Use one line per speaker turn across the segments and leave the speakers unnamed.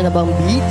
nyo na bang beat?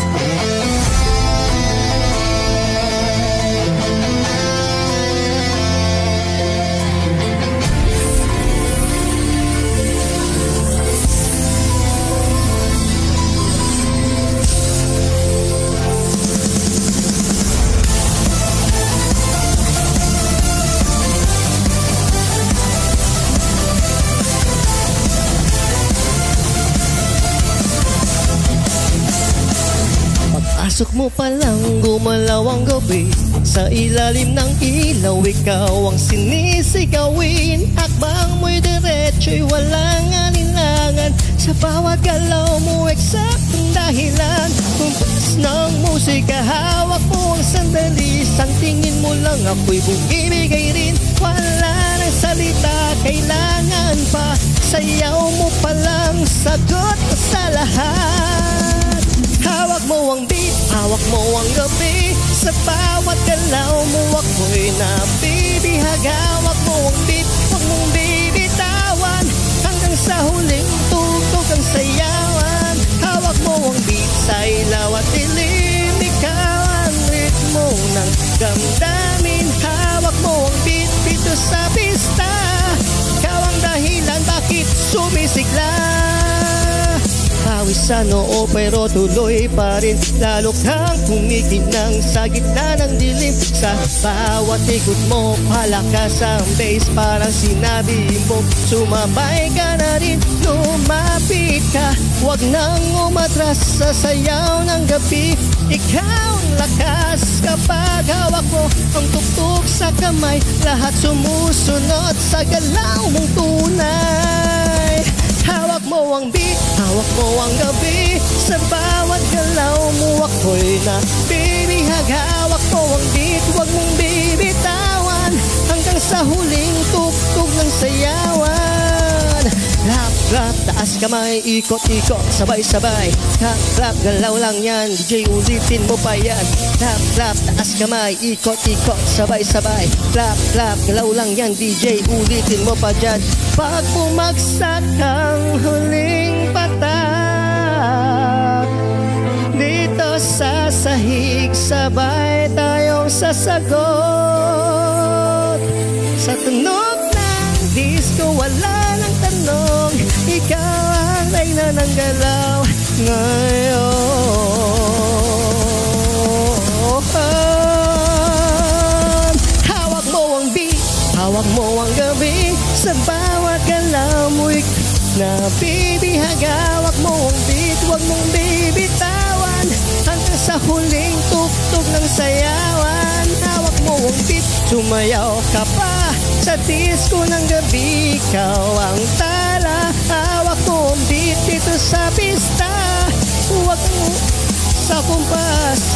Pasok mo pa lang, gumalaw ang gabi. Sa ilalim ng ilaw, ikaw ang sinisigawin. Hakbang mo'y diretso'y walang alinlangan. Sa bawat galaw mo, eksaktong dahilan. Kumpas ng musika, hawak mo ang sandali. Sang tingin mo lang, ako'y bumibigay rin. Wala nang salita, kailangan pa. Sayaw mo pa lang, sagot sa lahat. Hawak mo ang beat, hawak mo ang gabi. Sa bawat galaw mo ako'y nabibihag. Hawak mo ang beat, huwag mong bibitawan. Hanggang sa huling tugtog ang sayawan. Hawak mo ang beat sa ilaw at dilim. Ikaw ang ritmo ng damdamin. Hawak mo ang beat dito sa pista. Ikaw ang dahilan bakit sumisigla. Pawis sa noo pero tuloy pa rin. Lalo kang kumikinang sa gitna ng dilim. Sa bawat ikot mo, palakas ang bass. Parang sinabi mo, sumabay ka na rin. Lumapit ka, huwag nang umatras sa sayaw ng gabi. Ikaw ang lakas kapag hawak mo ang tuktok sa kamay. Lahat sumusunod sa galaw mong tunay. Hawak mo ang beat, hawak mo ang gabi. Sa bawat galaw mo ako'y nabibihag. Hawak mo ang beat, huwag mong bibitawan. Hanggang sa huling tugtog ng sayawan. Clap, clap, taas kamay, ikot-ikot, sabay-sabay. Clap, clap, galaw lang yan, DJ ulitin mo pa yan. Clap, clap, taas kamay, ikot-ikot, sabay-sabay. Clap, clap, galaw lang yan, DJ ulitin mo pa dyan. Pag bumagsak ang huling patak, dito sa sahig, sabay tayong sasagot. Sa tunog ng disco, wala nang tanong. Ikaw ang reyna ng galaw ngayon. Hawak mo ang beat, hawak mo ang gabi. Sa bawat galaw mo'y nabibihag. Hawak mo ang beat, huwag mong bibitawan. Hanggang sa huling tugtog ng sayawan. Hawak mo ang beat, sumayaw ka pa. Sa disco ng gabi, ikaw ang tala. Hawak mo ang beat dito sa pista. Huwag mo sa kumpas